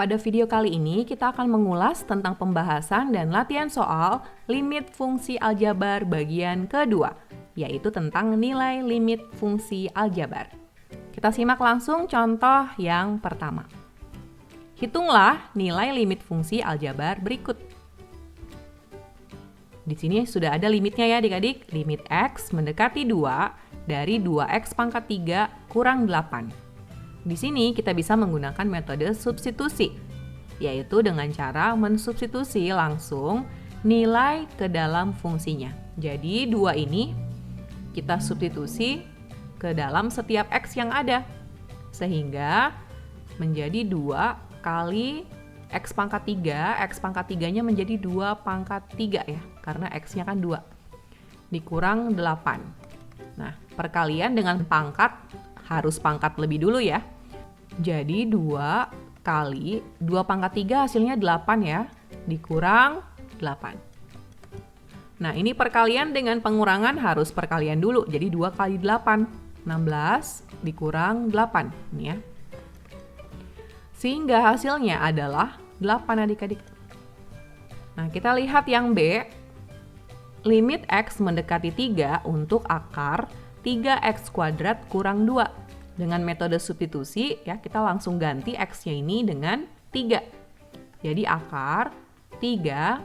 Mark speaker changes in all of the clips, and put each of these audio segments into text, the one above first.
Speaker 1: Pada video kali ini kita akan mengulas tentang pembahasan dan latihan soal limit fungsi aljabar bagian kedua, yaitu tentang nilai limit fungsi aljabar. Kita simak langsung contoh yang pertama. Hitunglah nilai limit fungsi aljabar berikut. Di sini sudah ada limitnya ya adik-adik, limit X mendekati 2 dari 2X pangkat 3 kurang 8. Di sini kita bisa menggunakan metode substitusi, yaitu dengan cara mensubstitusi langsung nilai ke dalam fungsinya. Jadi 2 ini kita substitusi ke dalam setiap X yang ada, sehingga menjadi 2 kali X pangkat 3, X pangkat 3-nya menjadi 2 pangkat 3 ya, karena X-nya kan 2, dikurang 8. Nah, perkalian dengan pangkat, harus pangkat lebih dulu ya. Jadi 2 kali 2 pangkat 3 hasilnya 8 ya, dikurang 8. Nah, ini perkalian dengan pengurangan harus perkalian dulu, jadi 2 kali 8, 16 dikurang 8. Ini ya. Sehingga hasilnya adalah 8 adik-adik. Nah, kita lihat yang B. Limit X mendekati 3 untuk akar 3X kuadrat kurang 2. Dengan metode substitusi, ya kita langsung ganti X-nya ini dengan 3. Jadi akar 3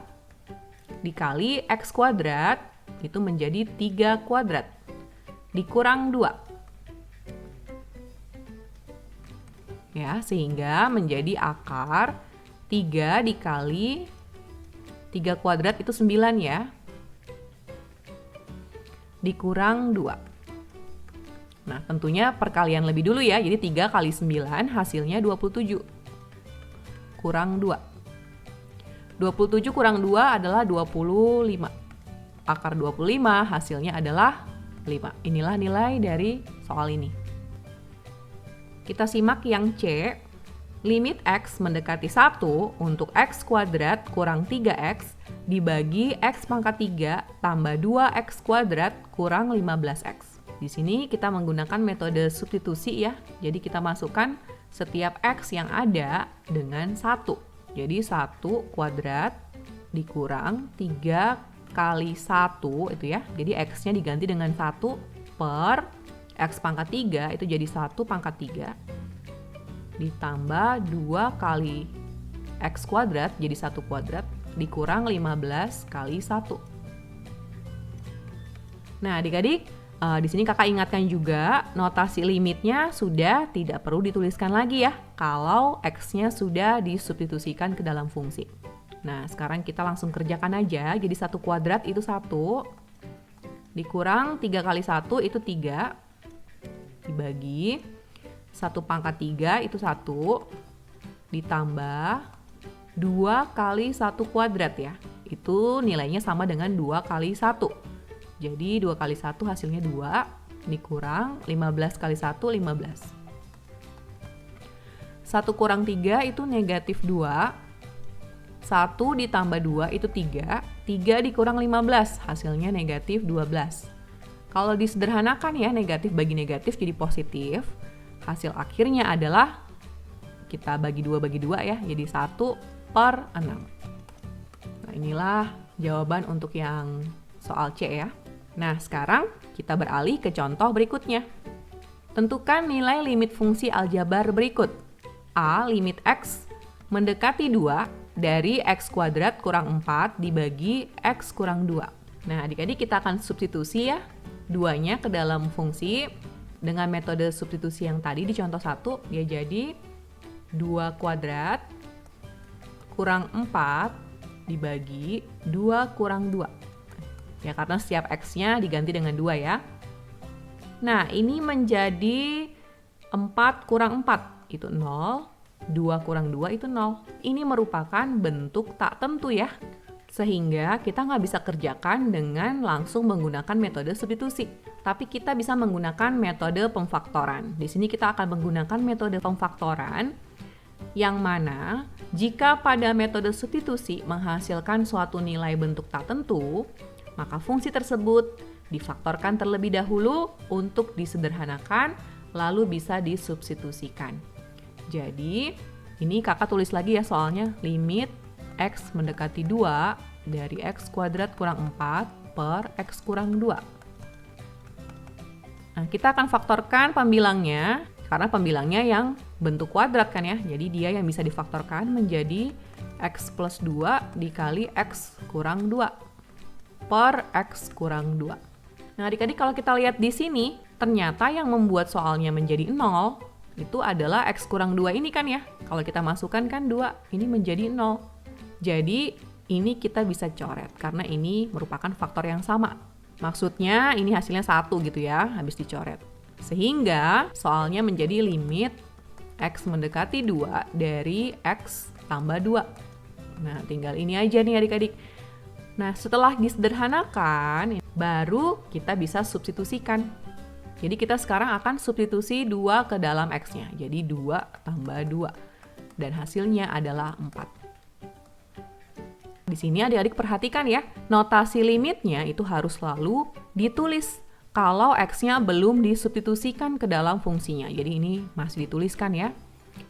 Speaker 1: dikali X kuadrat itu menjadi 3 kuadrat. Dikurang 2. Ya, sehingga menjadi akar 3 dikali 3 kuadrat itu 9 ya. Dikurang 2. Nah, tentunya perkalian lebih dulu ya. Jadi 3 kali 9 hasilnya 27. Kurang 2. 27 kurang 2 adalah 25. Akar 25 hasilnya adalah 5. Inilah nilai dari soal ini. Kita simak yang C. Limit X mendekati 1 untuk X kuadrat kurang 3X dibagi X pangkat 3 tambah 2X kuadrat kurang 15X. Di sini kita menggunakan metode substitusi ya. Jadi kita masukkan setiap X yang ada dengan 1. Jadi 1 kuadrat dikurang 3 kali 1 itu ya. Jadi X-nya diganti dengan 1 per X pangkat 3 itu jadi 1 pangkat 3 ditambah 2 kali X kuadrat jadi 1 kuadrat dikurang 15 kali 1. Nah adik-adik, di sini kakak ingatkan juga notasi limitnya sudah tidak perlu dituliskan lagi ya kalau X-nya sudah disubstitusikan ke dalam fungsi. Nah sekarang kita langsung kerjakan aja. Jadi 1 kuadrat itu 1 dikurang 3 kali 1 itu 3 dibagi 1 pangkat 3 itu 1 ditambah 2 kali 1 kuadrat ya. Itu nilainya sama dengan 2 kali 1. Jadi 2 kali 1 hasilnya 2, dikurang 15 kali 1, 15. 1 kurang 3 itu negatif 2. 1 ditambah 2 itu 3. 3 dikurang 15, hasilnya negatif 12. Kalau disederhanakan ya, negatif bagi negatif jadi positif. Hasil akhirnya adalah, kita bagi 2 ya, jadi 1 per 6. Nah inilah jawaban untuk yang soal C ya. Nah, sekarang kita beralih ke contoh berikutnya. Tentukan nilai limit fungsi aljabar berikut. A. Limit X mendekati 2 dari X kuadrat kurang 4 dibagi X kurang 2. Nah, adik-adik kita akan substitusi ya, 2-nya ke dalam fungsi. Dengan metode substitusi yang tadi di contoh 1, dia jadi 2 kuadrat kurang 4 dibagi 2 kurang 2. Ya, karena setiap X-nya diganti dengan 2 ya. Nah, ini menjadi 4 kurang 4, itu 0. 2 kurang 2 itu 0. Ini merupakan bentuk tak tentu ya. Sehingga kita nggak bisa kerjakan dengan langsung menggunakan metode substitusi. Tapi kita bisa menggunakan metode pemfaktoran. Di sini kita akan menggunakan metode pemfaktoran yang mana jika pada metode substitusi menghasilkan suatu nilai bentuk tak tentu, maka fungsi tersebut difaktorkan terlebih dahulu untuk disederhanakan, lalu bisa disubstitusikan. Jadi, Ini kakak tulis lagi ya soalnya, limit x mendekati 2 dari x kuadrat kurang 4 per x kurang 2. Nah, kita akan faktorkan pembilangnya, karena pembilangnya yang bentuk kuadrat kan ya. Jadi dia yang bisa difaktorkan menjadi x plus 2 dikali x kurang 2 per x kurang 2. Nah, adik-adik kalau kita lihat di sini, ternyata yang membuat soalnya menjadi 0 itu adalah x kurang 2 ini kan ya. Kalau kita masukkan kan 2, ini menjadi 0. Jadi ini kita bisa coret karena ini merupakan faktor yang sama. Maksudnya ini hasilnya 1 gitu ya, habis dicoret. Sehingga soalnya menjadi limit x mendekati 2 dari x tambah 2. Nah, tinggal ini aja nih adik-adik. Nah, setelah disederhanakan, baru kita bisa substitusikan. Jadi kita sekarang akan substitusi 2 ke dalam x-nya. Jadi 2 tambah 2. Dan hasilnya adalah 4. Di sini adik-adik perhatikan ya, notasi limitnya itu harus selalu ditulis kalau x-nya belum disubstitusikan ke dalam fungsinya. Jadi ini masih dituliskan ya.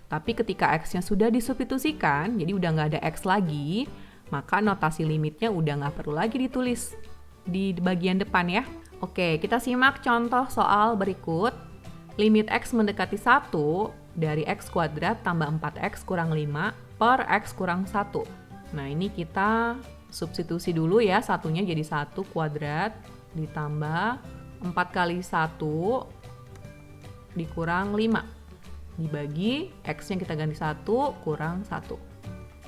Speaker 1: Tapi ketika x-nya sudah disubstitusikan, jadi udah nggak ada x lagi, maka notasi limitnya udah nggak perlu lagi ditulis di bagian depan ya. Oke, kita simak contoh soal berikut. Limit x mendekati 1 dari x kuadrat tambah 4x kurang 5 per x kurang 1. Nah, ini kita substitusi dulu ya, satunya jadi 1 kuadrat ditambah 4 kali 1 dikurang 5. Dibagi x-nya kita ganti 1 kurang 1.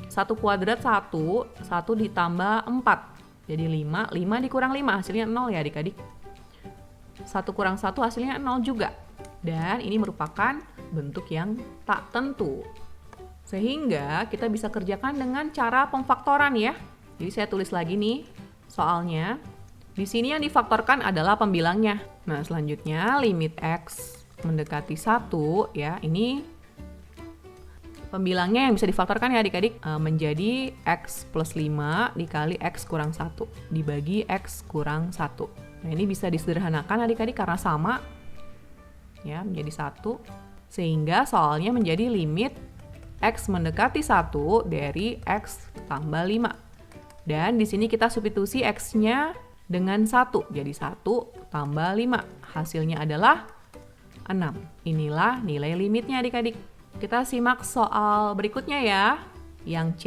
Speaker 1: 1 kuadrat 1 ditambah 4. Jadi 5 dikurang 5 hasilnya 0 ya adik-adik. 1 kurang 1 hasilnya 0 juga. Dan ini merupakan bentuk yang tak tentu. Sehingga kita bisa kerjakan dengan cara pemfaktoran ya. Jadi saya tulis lagi nih soalnya. Di sini yang difaktorkan adalah pembilangnya. Nah, selanjutnya limit x mendekati 1 ya. Ini pembilangnya yang bisa difaktorkan ya adik-adik menjadi x plus 5 dikali x kurang 1 dibagi x kurang 1. Nah, ini bisa disederhanakan adik-adik karena sama ya, menjadi 1. Sehingga soalnya menjadi limit x mendekati 1 dari x tambah 5. Dan di sini kita substitusi x-nya dengan 1. Jadi 1 tambah 5. Hasilnya adalah 6. Inilah nilai limitnya adik-adik. Kita simak soal berikutnya ya. Yang C.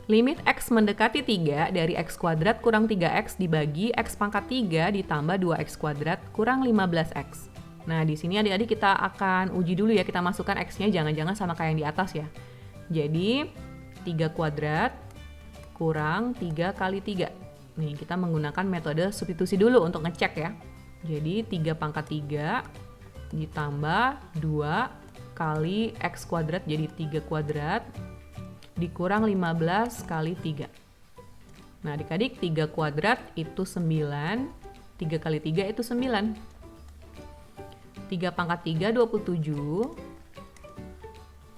Speaker 1: Limit x mendekati 3 dari x kuadrat kurang 3x dibagi x pangkat 3 ditambah 2x kuadrat kurang 15x. Nah, di sini adik-adik kita akan uji dulu ya, kita masukkan x-nya jangan-jangan sama kayak yang di atas ya. Jadi, 3 kuadrat kurang 3 kali 3. Nih, kita menggunakan metode substitusi dulu untuk ngecek ya. Jadi, 3 pangkat 3 ditambah 2 kali x kuadrat, jadi 3 kuadrat dikurang 15 kali 3. Nah, adik-adik 3 kuadrat itu 9, 3 kali 3 itu 9. 3 pangkat 3, 27.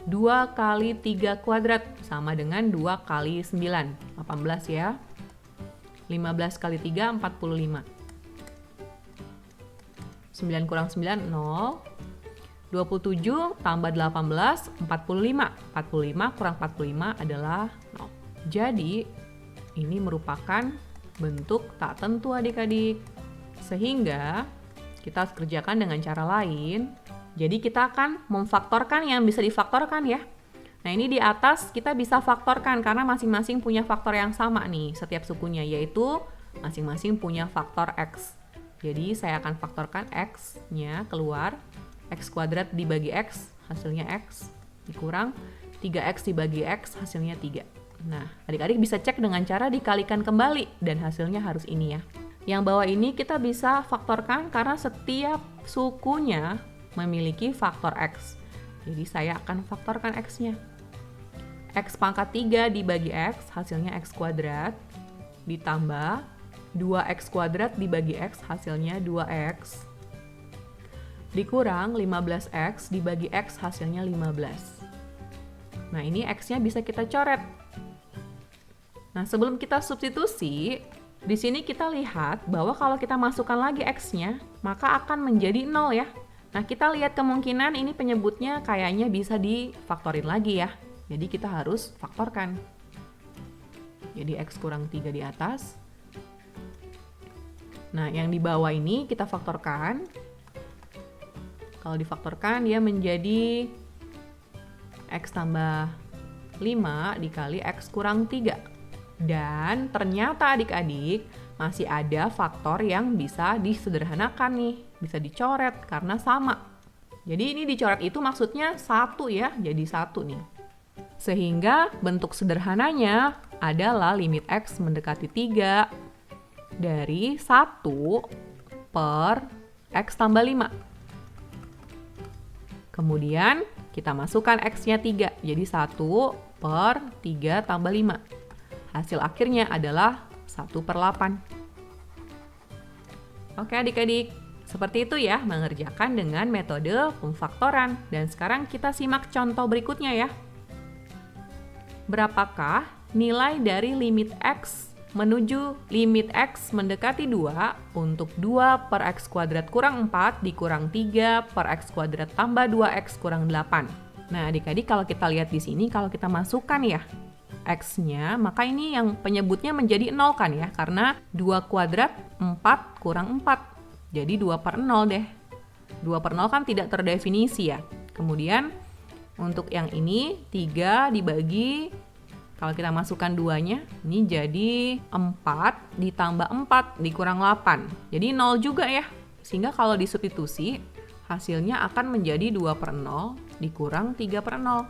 Speaker 1: 2 kali 3 kuadrat sama dengan 2 kali 9, 18 ya. 15 kali 3, 45. 9 kurang 9, 0. 27 tambah 18, 45. 45 kurang 45 adalah 0. Jadi, ini merupakan bentuk tak tentu adik-adik. Sehingga kita harus kerjakan dengan cara lain. Jadi kita akan memfaktorkan yang bisa difaktorkan ya. Nah, ini di atas kita bisa faktorkan karena masing-masing punya faktor yang sama nih setiap sukunya, yaitu masing-masing punya faktor x. Jadi saya akan faktorkan x-nya keluar. X kuadrat dibagi x hasilnya x dikurang 3x dibagi x hasilnya 3. Nah, adik-adik bisa cek dengan cara dikalikan kembali dan hasilnya harus ini ya. Yang bawah ini kita bisa faktorkan karena setiap sukunya memiliki faktor x. Jadi saya akan faktorkan x-nya. X pangkat 3 dibagi x hasilnya x kuadrat ditambah 2x kuadrat dibagi x hasilnya 2x dikurang 15x dibagi x hasilnya 15. Nah, ini x-nya bisa kita coret. Nah, sebelum kita substitusi, di sini kita lihat bahwa kalau kita masukkan lagi x-nya, maka akan menjadi 0 ya. Nah, kita lihat kemungkinan ini penyebutnya kayaknya bisa difaktorin lagi ya. Jadi kita harus faktorkan. Jadi X kurang 3 di atas. Nah, yang di bawah ini kita faktorkan. Kalau difaktorkan dia menjadi X tambah 5 dikali X kurang 3. Dan ternyata adik-adik masih ada faktor yang bisa disederhanakan nih. Bisa dicoret karena sama. Jadi ini dicoret itu maksudnya 1 ya, jadi 1 nih. Sehingga bentuk sederhananya adalah limit X mendekati 3 dari 1 per X tambah 5. Kemudian kita masukkan X-nya 3, jadi 1 per 3 tambah 5. Hasil akhirnya adalah 1 per 8. Oke adik-adik, seperti itu ya mengerjakan dengan metode pemfaktoran. Dan sekarang kita simak contoh berikutnya ya. Berapakah nilai dari limit X menuju limit X mendekati 2 untuk 2 per X kuadrat kurang 4 dikurang 3 per X kuadrat tambah 2X kurang 8. Nah adik-adik kalau kita lihat di sini, kalau kita masukkan ya X-nya, maka ini yang penyebutnya menjadi 0 kan ya, karena 2 kuadrat 4 kurang 4. Jadi 2 per 0 deh. 2 per 0 kan tidak terdefinisi ya. Kemudian untuk yang ini 3 dibagi, kalau kita masukkan 2-nya, ini jadi 4 ditambah 4 dikurang 8. Jadi 0 juga ya. Sehingga kalau disubstitusi, hasilnya akan menjadi 2 per 0 dikurang 3 per 0.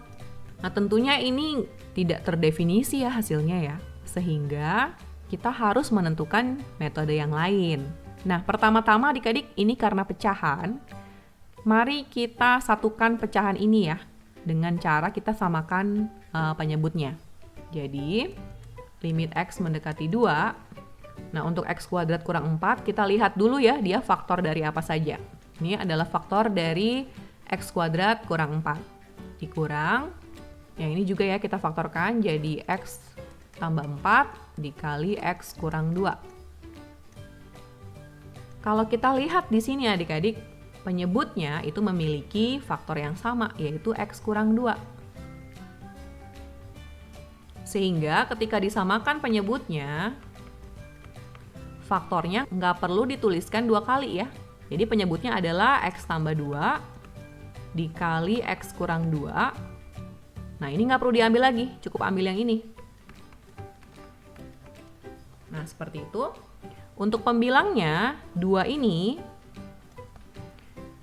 Speaker 1: Nah tentunya ini tidak terdefinisi ya hasilnya ya. Sehingga kita harus menentukan metode yang lain. Nah, pertama-tama adik-adik ini karena pecahan, mari kita satukan pecahan ini ya, dengan cara kita samakan penyebutnya. Jadi, limit X mendekati 2, nah untuk X kuadrat kurang 4, kita lihat dulu ya, dia faktor dari apa saja. Ini adalah faktor dari X kuadrat kurang 4, dikurang, yang ini juga ya kita faktorkan, jadi X tambah 4 dikali X kurang 2. Kalau kita lihat di sini adik-adik, penyebutnya itu memiliki faktor yang sama, yaitu X kurang 2. Sehingga ketika disamakan penyebutnya, faktornya nggak perlu dituliskan 2 kali ya. Jadi penyebutnya adalah X tambah 2 dikali X kurang 2. Nah ini nggak perlu diambil lagi, cukup ambil yang ini. Nah seperti itu. Untuk pembilangnya, 2 ini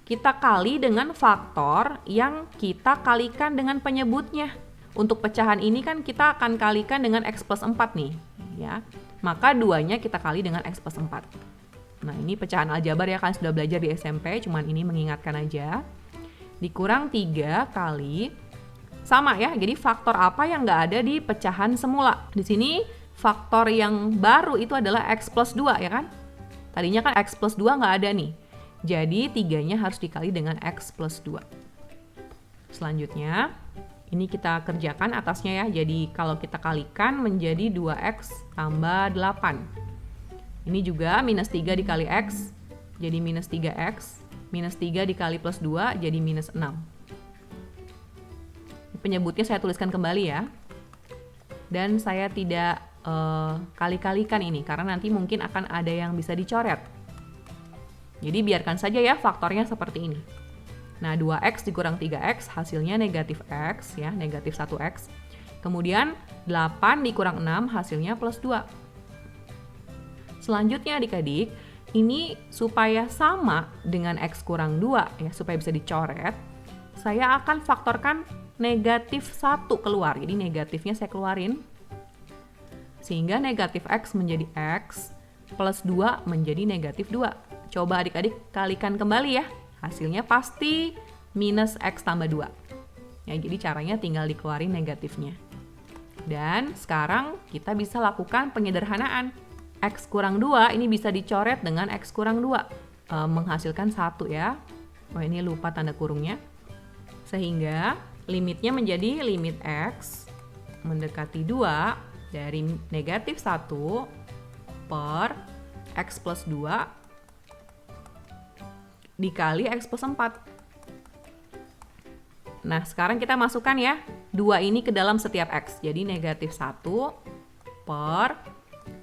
Speaker 1: kita kali dengan faktor yang kita kalikan dengan penyebutnya. Untuk pecahan ini kan kita akan kalikan dengan X plus 4 nih. Ya. Maka 2-nya kita kali dengan X plus 4. Nah ini pecahan aljabar ya, kan sudah belajar di SMP, cuman ini mengingatkan aja. Dikurang 3 kali, sama ya, jadi faktor apa yang nggak ada di pecahan semula. Di sini faktor yang baru itu adalah X plus 2 ya kan? Tadinya kan X plus 2 nggak ada nih. Jadi 3-nya harus dikali dengan X plus 2. Selanjutnya, ini kita kerjakan atasnya ya. Jadi kalau kita kalikan menjadi 2X tambah 8. Ini juga minus 3 dikali X, jadi minus 3X. Minus 3 dikali plus 2, jadi minus 6. Penyebutnya saya tuliskan kembali ya. Dan saya tidak kali-kalikan ini karena nanti mungkin akan ada yang bisa dicoret. Jadi biarkan saja ya faktornya seperti ini. Nah 2x dikurang 3x hasilnya negatif x ya, negatif 1x. Kemudian 8 dikurang 6 hasilnya plus 2. Selanjutnya adik-adik, ini supaya sama dengan x kurang 2 ya, supaya bisa dicoret, saya akan faktorkan negatif 1 keluar. Jadi negatifnya saya keluarin. Sehingga negatif X menjadi X, plus 2 menjadi negatif 2. Coba adik-adik kalikan kembali ya. Hasilnya pasti minus X tambah 2. Ya, jadi caranya tinggal dikeluarin negatifnya. Dan sekarang kita bisa lakukan penyederhanaan. X kurang 2 ini bisa dicoret dengan X kurang 2. Menghasilkan 1 ya. Oh ini lupa tanda kurungnya. Sehingga limitnya menjadi limit X mendekati 2 dari negatif 1 per X plus 2 dikali X plus 4. Nah, sekarang kita masukkan ya 2 ini ke dalam setiap X. Jadi negatif 1 per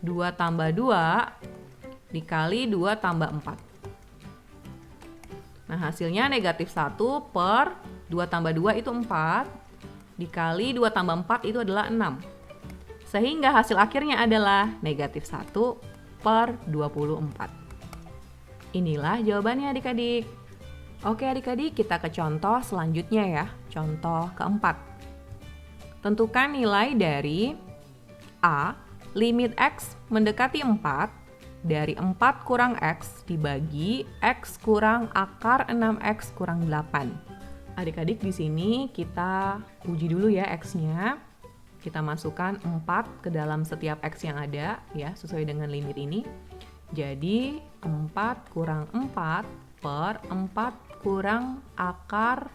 Speaker 1: 2 tambah 2 dikali 2 tambah 4. Nah, hasilnya negatif 1 per 2 tambah 2 itu 4, dikali 2 tambah 4 itu adalah 6. Sehingga hasil akhirnya adalah negatif 1 per 24. Inilah jawabannya adik-adik. Oke adik-adik, kita ke contoh selanjutnya ya. Contoh keempat. Tentukan nilai dari A, limit X mendekati 4, dari 4 kurang X dibagi X kurang akar 6X kurang 8. Adik-adik di sini kita uji dulu ya X-nya. Kita masukkan 4 ke dalam setiap X yang ada ya, sesuai dengan limit ini. Jadi 4 kurang 4 per 4 kurang akar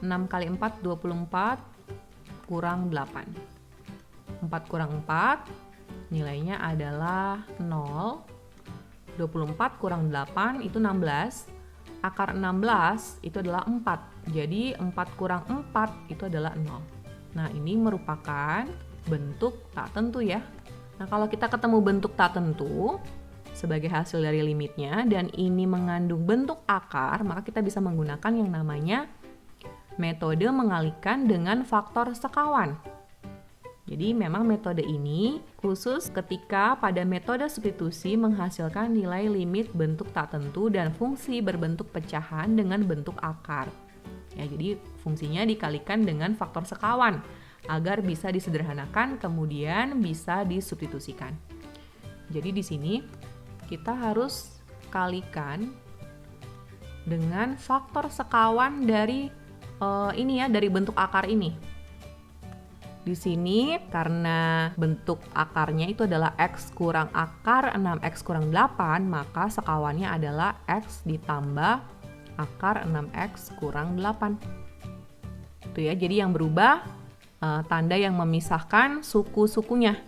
Speaker 1: 6 kali 4, 24 kurang 8. 4 kurang 4 nilainya adalah 0. 24 kurang 8 itu 16. Akar 16 itu adalah 4. Jadi 4 kurang 4 itu adalah 0. Nah, ini merupakan bentuk tak tentu ya. Nah, kalau kita ketemu bentuk tak tentu sebagai hasil dari limitnya dan ini mengandung bentuk akar, maka kita bisa menggunakan yang namanya metode mengalihkan dengan faktor sekawan. Jadi memang metode ini khusus ketika pada metode substitusi menghasilkan nilai limit bentuk tak tentu dan fungsi berbentuk pecahan dengan bentuk akar. Ya, jadi fungsinya dikalikan dengan faktor sekawan agar bisa disederhanakan kemudian bisa disubstitusikan. Jadi di sini kita harus kalikan dengan faktor sekawan dari ini ya, dari bentuk akar ini. Di sini karena bentuk akarnya itu adalah X kurang akar 6X kurang 8, maka sekawannya adalah X ditambah akar 6X kurang 8. Itu ya, jadi yang berubah tanda yang memisahkan suku-sukunya.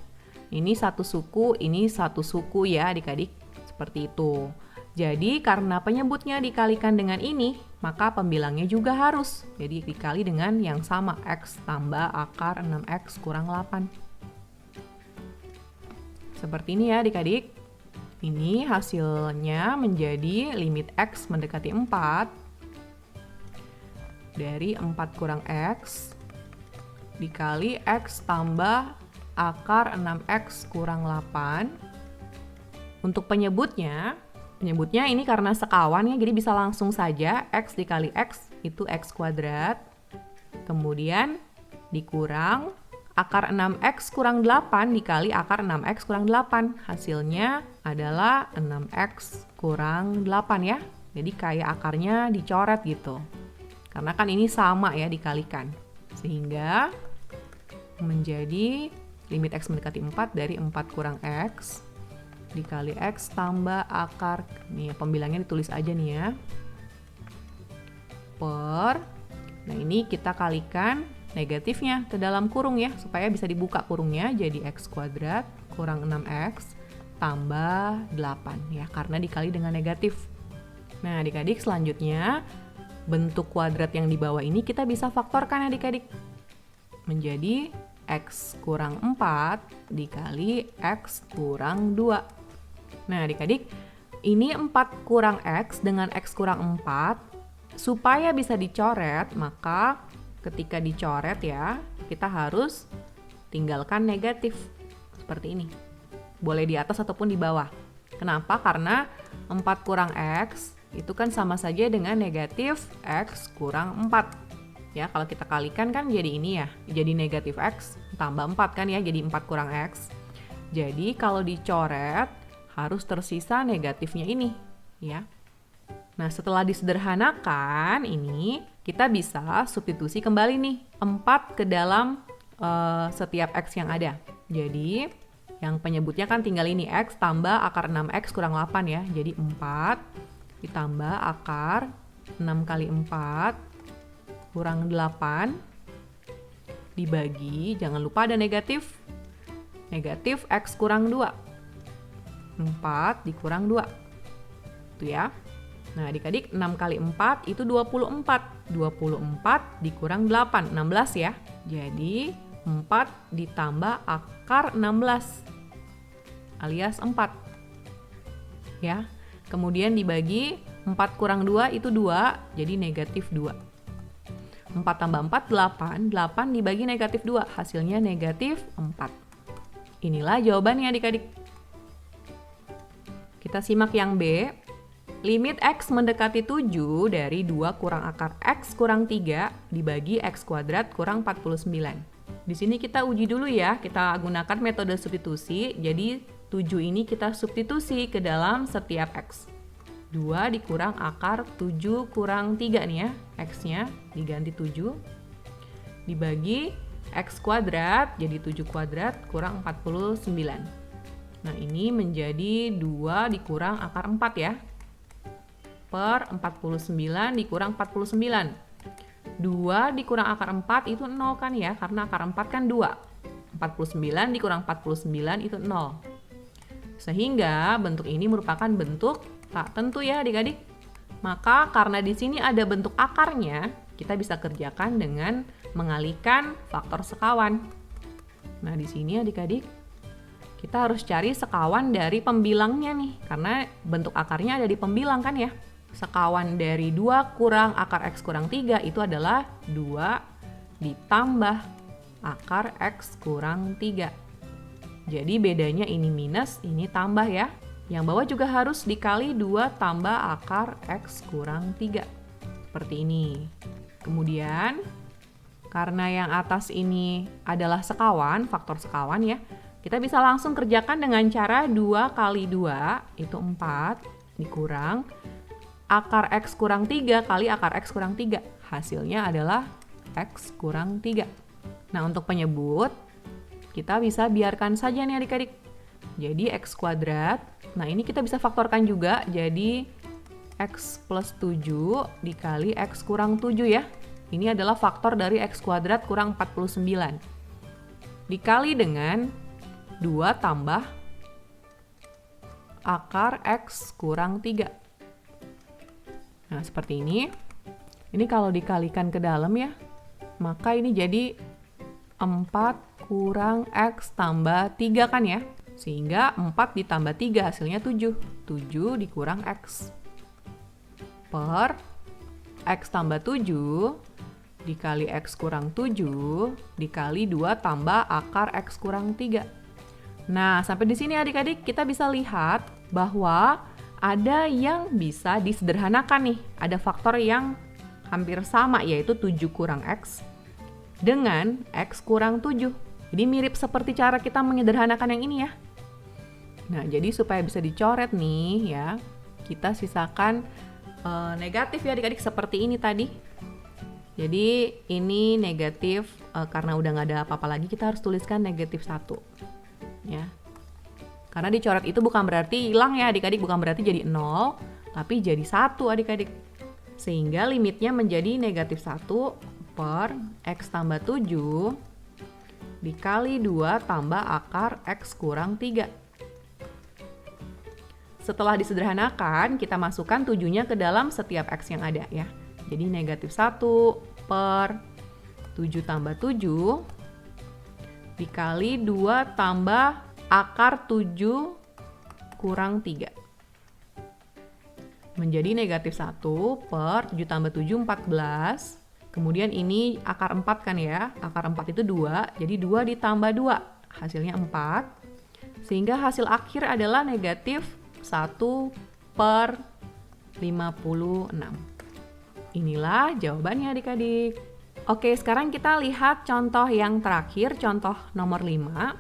Speaker 1: Ini satu suku, ini satu suku ya adik-adik. Seperti itu. Jadi karena penyebutnya dikalikan dengan ini, maka pembilangnya juga harus. Jadi dikali dengan yang sama, X tambah akar 6X kurang 8. Seperti ini ya adik-adik. Ini hasilnya menjadi limit X mendekati 4 dari 4 kurang X dikali X tambah akar 6X kurang 8. Untuk penyebutnya ini karena sekawan ya, jadi bisa langsung saja X dikali X itu X kuadrat. Kemudian dikurang akar 6X kurang 8 dikali akar 6X kurang 8. Hasilnya adalah 6X kurang 8 ya. Jadi kayak akarnya dicoret gitu. Karena kan ini sama ya dikalikan. Sehingga menjadi limit X mendekati 4 dari 4 kurang X dikali X tambah akar, nih pembilangnya ditulis aja nih ya, per, nah ini kita kalikan negatifnya ke dalam kurung ya, supaya bisa dibuka kurungnya, jadi X kuadrat kurang 6X tambah 8 ya, karena dikali dengan negatif. Nah adik-adik selanjutnya, bentuk kuadrat yang di bawah ini kita bisa faktorkan adik-adik, menjadi X kurang 4 dikali X kurang 2. Nah adik-adik, ini 4 kurang X dengan X kurang 4, supaya bisa dicoret, maka ketika dicoret ya, kita harus tinggalkan negatif, seperti ini. Boleh di atas ataupun di bawah. Kenapa? Karena 4 kurang X itu kan sama saja dengan negatif X kurang 4. Ya, kalau kita kalikan kan jadi ini ya, jadi negatif X tambah 4 kan ya, jadi 4 kurang X. Jadi kalau dicoret harus tersisa negatifnya ini ya. Nah setelah disederhanakan ini, kita bisa substitusi kembali nih 4 ke dalam setiap X yang ada. Jadi yang penyebutnya kan tinggal ini X tambah akar 6X kurang 8 ya. Jadi 4 ditambah akar 6 kali 4 kurang 8 dibagi, jangan lupa ada negatif X kurang 2, 4 dikurang 2 itu ya. Nah adik-adik 6 kali 4 itu 24, 24 dikurang 8, 16 ya. Jadi 4 ditambah akar 16 alias 4. Ya. Kemudian dibagi 4 kurang 2 itu 2, jadi negatif 2. 4 tambah 4, 8. 8 dibagi negatif 2, hasilnya negatif 4. Inilah jawabannya adik-adik. Kita simak yang B. Limit X mendekati 7 dari 2 kurang akar X kurang 3 dibagi X kuadrat kurang 49. Di sini kita uji dulu ya, kita gunakan metode substitusi. Jadi 7 ini kita substitusi ke dalam setiap X. 2 dikurang akar 7 kurang 3 nih ya, X-nya diganti 7. Dibagi X kuadrat, jadi 7 kuadrat kurang 49. Nah ini menjadi 2 dikurang akar 4 ya. Per 49 dikurang 49. 2 dikurang akar 4 itu 0 kan ya, karena akar 4 kan 2. 49 dikurang 49 itu 0. Sehingga bentuk ini merupakan bentuk tak tentu ya adik-adik. Maka karena di sini ada bentuk akarnya, kita bisa kerjakan dengan mengalihkan faktor sekawan. Nah di sini adik-adik, kita harus cari sekawan dari pembilangnya nih, karena bentuk akarnya ada di pembilang kan ya. Sekawan dari 2 kurang akar X kurang 3 itu adalah 2 ditambah akar X kurang 3. Jadi bedanya ini minus, ini tambah ya. Yang bawah juga harus dikali 2 tambah akar X kurang 3. Seperti ini. Kemudian, karena yang atas ini adalah sekawan, faktor sekawan ya, kita bisa langsung kerjakan dengan cara 2 kali 2 itu 4 dikurang akar X kurang 3 kali akar X kurang 3. Hasilnya adalah X kurang 3. Nah untuk penyebut, kita bisa biarkan saja nih adik-adik. Jadi X kuadrat, nah ini kita bisa faktorkan juga, jadi X plus 7 dikali X kurang 7 ya. Ini adalah faktor dari X kuadrat kurang 49. Dikali dengan 2 tambah akar X kurang 3. Nah, seperti ini. Ini kalau dikalikan ke dalam ya, maka ini jadi 4 kurang X tambah 3 kan ya. Sehingga 4 ditambah 3 hasilnya 7. 7 dikurang X. Per X tambah 7 dikali X kurang 7 dikali 2 tambah akar X kurang 3. Nah, sampai di sini adik-adik kita bisa lihat bahwa ada yang bisa disederhanakan nih. Ada faktor yang hampir sama yaitu 7 kurang X dengan X kurang 7. Jadi mirip seperti cara kita menyederhanakan yang ini ya. Nah, jadi supaya bisa dicoret nih ya, kita sisakan negatif ya adik-adik seperti ini tadi. Jadi ini negatif, karena udah nggak ada apa-apa lagi kita harus tuliskan negatif 1 ya. Karena dicoret itu bukan berarti hilang ya adik-adik, bukan berarti jadi 0, tapi jadi 1 adik-adik. Sehingga limitnya menjadi negatif 1 per X tambah 7 dikali 2 tambah akar X kurang 3. Setelah disederhanakan, kita masukkan 7-nya ke dalam setiap X yang ada ya. Jadi negatif 1 per 7 tambah 7 dikali 2 tambah akar 7 kurang 3. Menjadi negatif 1 per 7 tambah 7, 14. Kemudian ini akar 4 kan ya. Akar 4 itu 2, jadi 2 ditambah 2. Hasilnya 4. Sehingga hasil akhir adalah negatif 1 per 56. Inilah jawabannya adik-adik. Oke, sekarang kita lihat contoh yang terakhir, contoh nomor 5.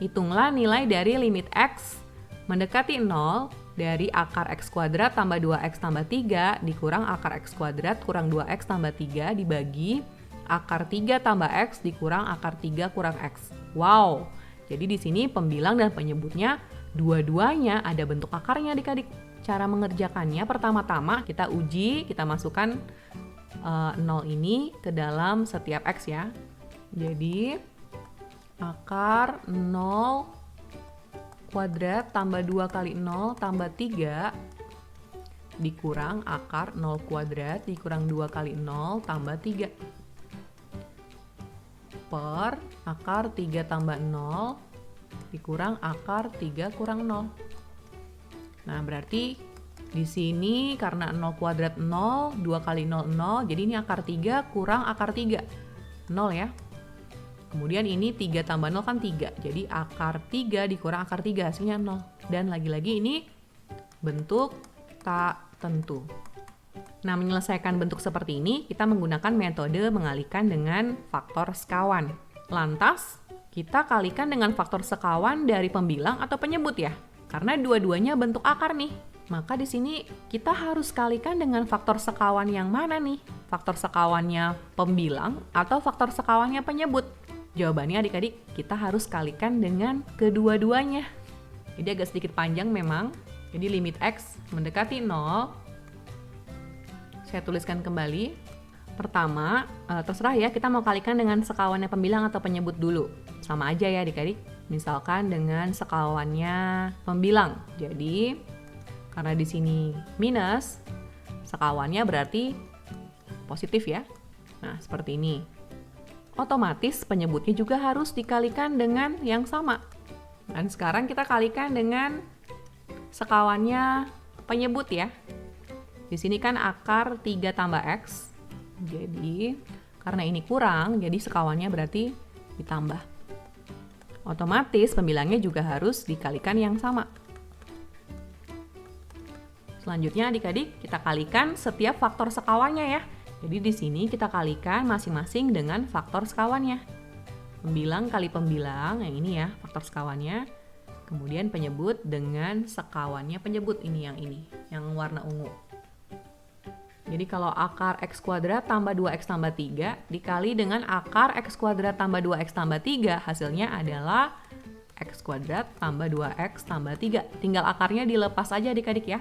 Speaker 1: Hitunglah nilai dari limit X mendekati 0 dari akar X kuadrat tambah 2X tambah 3 dikurang akar X kuadrat kurang 2X tambah 3 dibagi akar 3 tambah X dikurang akar 3 kurang X. Wow, jadi di sini pembilang dan penyebutnya dua-duanya ada bentuk akarnya adik-adik. Cara mengerjakannya pertama-tama kita uji, kita masukkan 0 ini ke dalam setiap X ya. Jadi akar 0 kuadrat tambah 2 kali 0 tambah 3 dikurang akar 0 kuadrat dikurang 2 kali 0 tambah 3 per akar 3 tambah 0 dikurang akar 3 kurang 0. Nah, berarti di sini karena 0 kuadrat 0, 2 kali 0, 0, jadi ini akar 3 kurang akar 3, 0 ya. Kemudian ini 3 tambah 0 kan 3, jadi akar 3 dikurang akar 3 hasilnya 0. Dan lagi-lagi ini bentuk tak tentu. Nah, menyelesaikan bentuk seperti ini, kita menggunakan metode mengalihkan dengan faktor sekawan. Lantas, kita kalikan dengan faktor sekawan dari pembilang atau penyebut ya. Karena dua-duanya bentuk akar nih. Maka di sini kita harus kalikan dengan faktor sekawan yang mana nih? Faktor sekawannya pembilang atau faktor sekawannya penyebut? Jawabannya adik-adik, kita harus kalikan dengan kedua-duanya. Jadi agak sedikit panjang memang. Jadi limit X mendekati 0. Saya tuliskan kembali. Pertama, terserah ya, kita mau kalikan dengan sekawannya pembilang atau penyebut dulu. Sama aja ya adik-adik. Misalkan dengan sekawannya pembilang. Jadi, karena di sini minus, sekawannya berarti positif ya. Nah, seperti ini. Otomatis penyebutnya juga harus dikalikan dengan yang sama. Dan sekarang kita kalikan dengan sekawannya penyebut ya. Di sini kan akar 3 tambah X. Jadi, karena ini kurang, jadi sekawannya berarti ditambah. Otomatis pembilangnya juga harus dikalikan yang sama. Selanjutnya adik-adik, kita kalikan setiap faktor sekawannya ya. Jadi di sini kita kalikan masing-masing dengan faktor sekawannya. Pembilang kali pembilang, yang ini ya, faktor sekawannya. Kemudian penyebut dengan sekawannya penyebut, ini, yang warna ungu. Jadi kalau akar X kuadrat tambah 2X tambah 3 dikali dengan akar X kuadrat tambah 2X tambah 3, hasilnya adalah X kuadrat tambah 2X tambah 3. Tinggal akarnya dilepas aja adik-adik ya.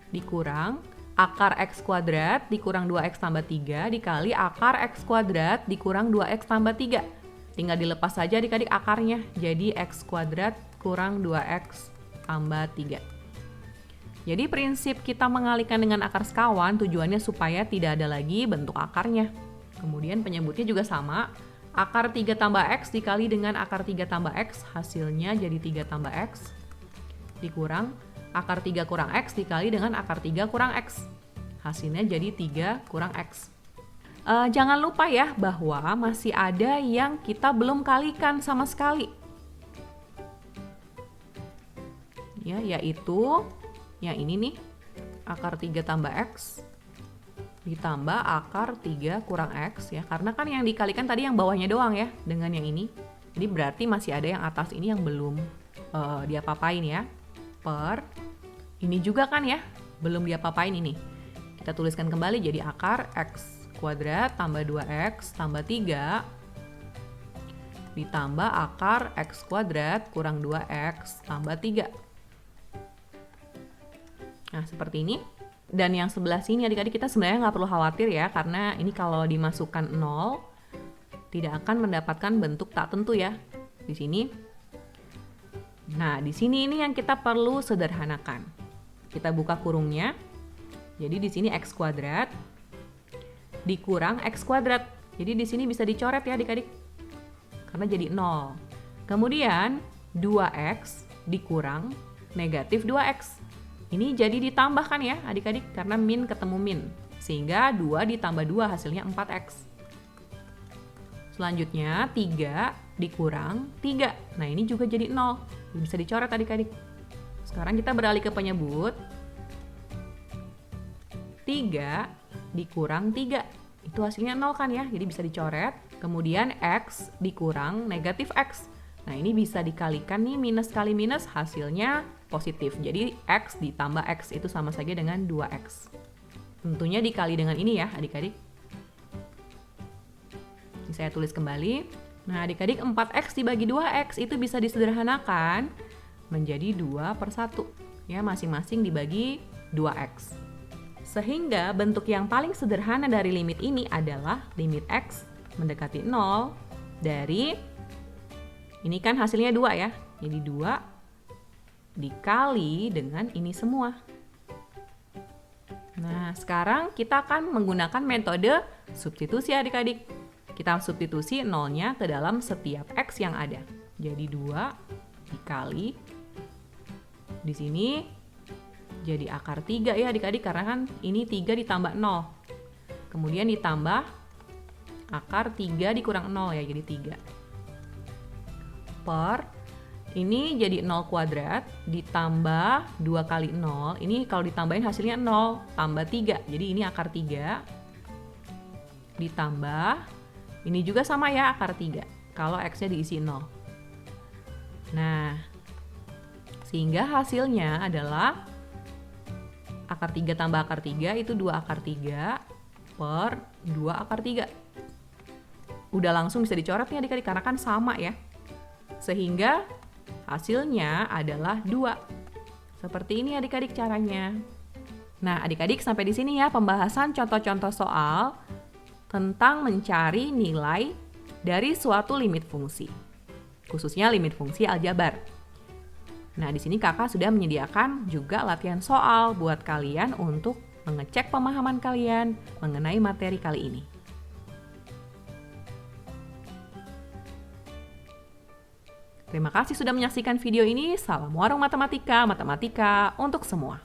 Speaker 1: Dikurang akar X kuadrat dikurang 2X tambah 3 dikali akar X kuadrat dikurang 2X tambah 3. Tinggal dilepas saja adik-adik akarnya. Jadi X kuadrat kurang 2X tambah 3. Jadi prinsip kita mengalihkan dengan akar sekawan tujuannya supaya tidak ada lagi bentuk akarnya. Kemudian penyebutnya juga sama. Akar 3 tambah X dikali dengan akar 3 tambah X, hasilnya jadi 3 tambah X. Dikurang akar 3 kurang X dikali dengan akar 3 kurang X. Hasilnya jadi 3 kurang X. Jangan lupa ya bahwa masih ada yang kita belum kalikan sama sekali. Ya, yaitu yang ini nih, akar 3 tambah X ditambah akar 3 kurang X ya. Karena kan yang dikalikan tadi yang bawahnya doang ya dengan yang ini. Jadi berarti masih ada yang atas ini yang belum diapa-apain ya. Per ini juga kan ya, belum diapa-apain ini. Kita tuliskan kembali jadi akar X kuadrat tambah 2X tambah 3 ditambah akar X kuadrat kurang 2X tambah 3. Nah, seperti ini. Dan yang sebelah sini adik-adik kita sebenarnya nggak perlu khawatir ya, karena ini kalau dimasukkan 0 tidak akan mendapatkan bentuk tak tentu ya di sini. Nah, di sini ini yang kita perlu sederhanakan. Kita buka kurungnya. Jadi di sini X kuadrat dikurang X kuadrat. Jadi di sini bisa dicoret ya adik-adik. Karena jadi 0. Kemudian 2X dikurang negatif 2X. Ini jadi ditambahkan ya adik-adik karena min ketemu min. Sehingga 2 ditambah 2 hasilnya 4X. Selanjutnya 3 dikurang 3. Nah ini juga jadi 0. Bisa dicoret adik-adik. Sekarang kita beralih ke penyebut. 3 dikurang 3. Itu hasilnya 0 kan ya. Jadi bisa dicoret. Kemudian X dikurang negatif X. Nah ini bisa dikalikan nih, minus kali minus hasilnya positif. Jadi X ditambah X itu sama saja dengan 2X. Tentunya dikali dengan ini ya adik-adik. Ini saya tulis kembali. Nah adik-adik 4X dibagi 2X itu bisa disederhanakan menjadi 2/1. Ya masing-masing dibagi 2X. Sehingga bentuk yang paling sederhana dari limit ini adalah limit X mendekati 0 dari, ini kan hasilnya 2 ya. Jadi 2 dikali dengan ini semua. Nah, sekarang kita akan menggunakan metode substitusi adik-adik. Kita substitusi nolnya ke dalam setiap X yang ada. Jadi 2 dikali, di sini jadi akar 3 ya adik-adik, karena kan ini 3 ditambah 0. Kemudian ditambah akar 3 dikurang 0 ya, jadi 3. Per, ini jadi 0 kuadrat, ditambah 2 kali 0, ini kalau ditambahin hasilnya 0, tambah 3, jadi ini akar 3, ditambah, ini juga sama ya akar 3, kalau X-nya diisi 0. Nah, sehingga hasilnya adalah akar 3 tambah akar 3 itu 2 akar 3 per 2 akar 3. Udah langsung bisa dicoret nih adik-adik, karena kan sama ya. Sehingga hasilnya adalah 2. Seperti ini adik-adik caranya. Nah, adik-adik sampai di sini ya pembahasan contoh-contoh soal tentang mencari nilai dari suatu limit fungsi. Khususnya limit fungsi aljabar. Nah, di sini kakak sudah menyediakan juga latihan soal buat kalian untuk mengecek pemahaman kalian mengenai materi kali ini. Terima kasih sudah menyaksikan video ini. Salam warung matematika, matematika untuk semua.